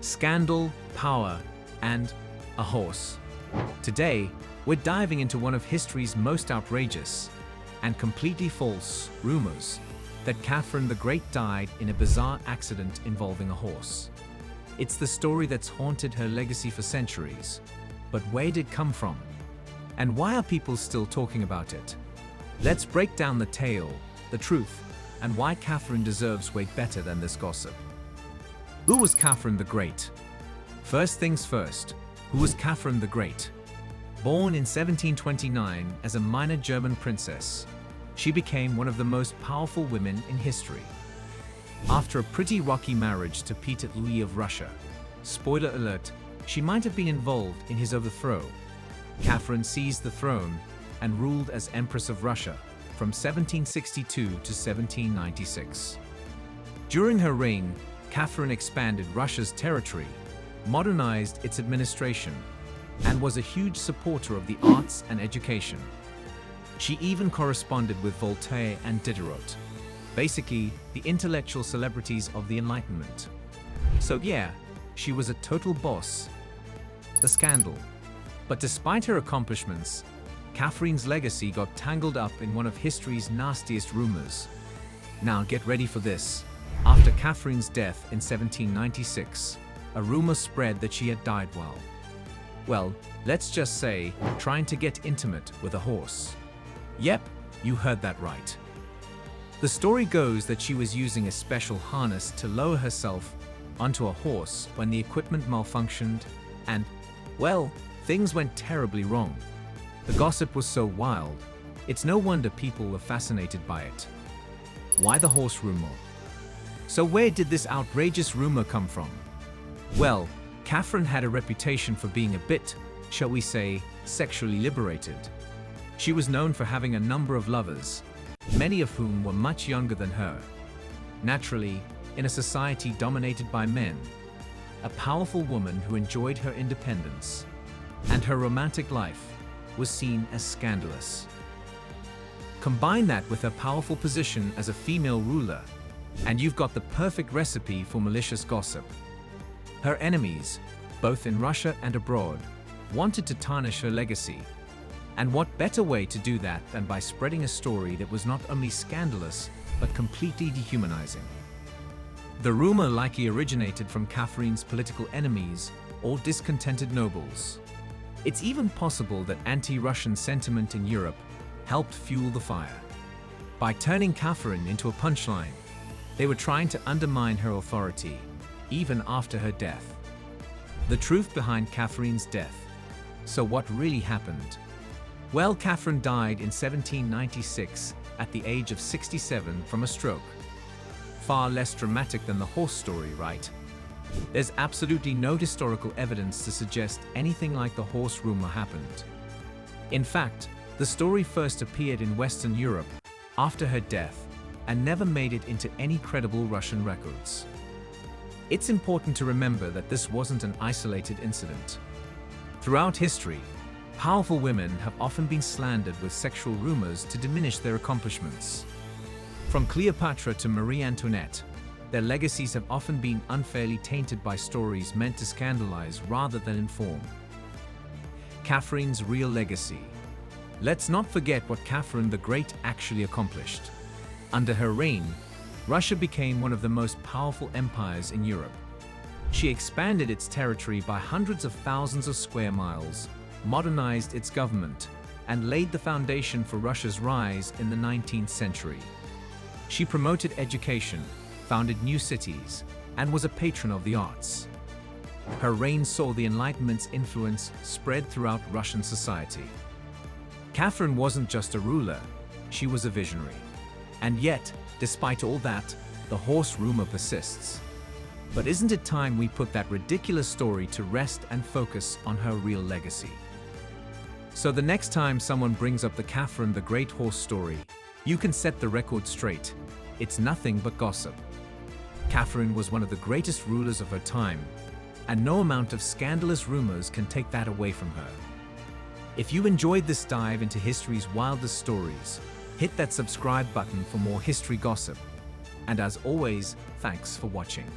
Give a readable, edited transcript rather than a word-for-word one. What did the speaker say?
scandal, power, and a horse. Today, we're diving into one of history's most outrageous and completely false rumors that Catherine the Great died in a bizarre accident involving a horse. It's the story that's haunted her legacy for centuries. But where did it come from? And why are people still talking about it? Let's break down the tale, the truth, and why Catherine deserves way better than this gossip. Who was Catherine the Great? First things first, who was Catherine the Great? Born in 1729 as a minor German princess, she became one of the most powerful women in history. After a pretty rocky marriage to Peter Louis of Russia, spoiler alert, she might have been involved in his overthrow, Catherine seized the throne and ruled as Empress of Russia from 1762 to 1796. During her reign, Catherine expanded Russia's territory, modernized its administration, and was a huge supporter of the arts and education. She even corresponded with Voltaire and Diderot, basically the intellectual celebrities of the Enlightenment. So yeah, she was a total boss. The scandal. But despite her accomplishments, Catherine's legacy got tangled up in one of history's nastiest rumors. Now get ready for this. After Catherine's death in 1796, a rumor spread that she had died well, let's just say, trying to get intimate with a horse. Yep, you heard that right. The story goes that she was using a special harness to lower herself onto a horse when the equipment malfunctioned and, well, things went terribly wrong. The gossip was so wild, it's no wonder people were fascinated by it. Why the horse rumor? So where did this outrageous rumor come from? Well, Catherine had a reputation for being a bit, shall we say, sexually liberated. She was known for having a number of lovers, many of whom were much younger than her. Naturally, in a society dominated by men, a powerful woman who enjoyed her independence and her romantic life was seen as scandalous. Combine that with her powerful position as a female ruler, and you've got the perfect recipe for malicious gossip. Her enemies, both in Russia and abroad, wanted to tarnish her legacy. And what better way to do that than by spreading a story that was not only scandalous, but completely dehumanizing. The rumor likely originated from Catherine's political enemies or discontented nobles. It's even possible that anti-Russian sentiment in Europe helped fuel the fire. By turning Catherine into a punchline, they were trying to undermine her authority, even after her death. The truth behind Catherine's death. So what really happened? Well, Catherine died in 1796 at the age of 67 from a stroke. Far less dramatic than the horse story, right? There's absolutely no historical evidence to suggest anything like the horse rumor happened. In fact, the story first appeared in Western Europe after her death and never made it into any credible Russian records. It's important to remember that this wasn't an isolated incident. Throughout history, powerful women have often been slandered with sexual rumors to diminish their accomplishments. From Cleopatra to Marie Antoinette, their legacies have often been unfairly tainted by stories meant to scandalize rather than inform. Catherine's real legacy. Let's not forget what Catherine the Great actually accomplished. Under her reign, Russia became one of the most powerful empires in Europe. She expanded its territory by hundreds of thousands of square miles, modernized its government, and laid the foundation for Russia's rise in the 19th century. She promoted education, founded new cities, and was a patron of the arts. Her reign saw the Enlightenment's influence spread throughout Russian society. Catherine wasn't just a ruler, she was a visionary. And yet, despite all that, the horse rumor persists. But isn't it time we put that ridiculous story to rest and focus on her real legacy? So the next time someone brings up the Catherine the Great horse story, you can set the record straight. It's nothing but gossip. Catherine was one of the greatest rulers of her time, and no amount of scandalous rumors can take that away from her. If you enjoyed this dive into history's wildest stories, hit that subscribe button for more history gossip. And as always, thanks for watching.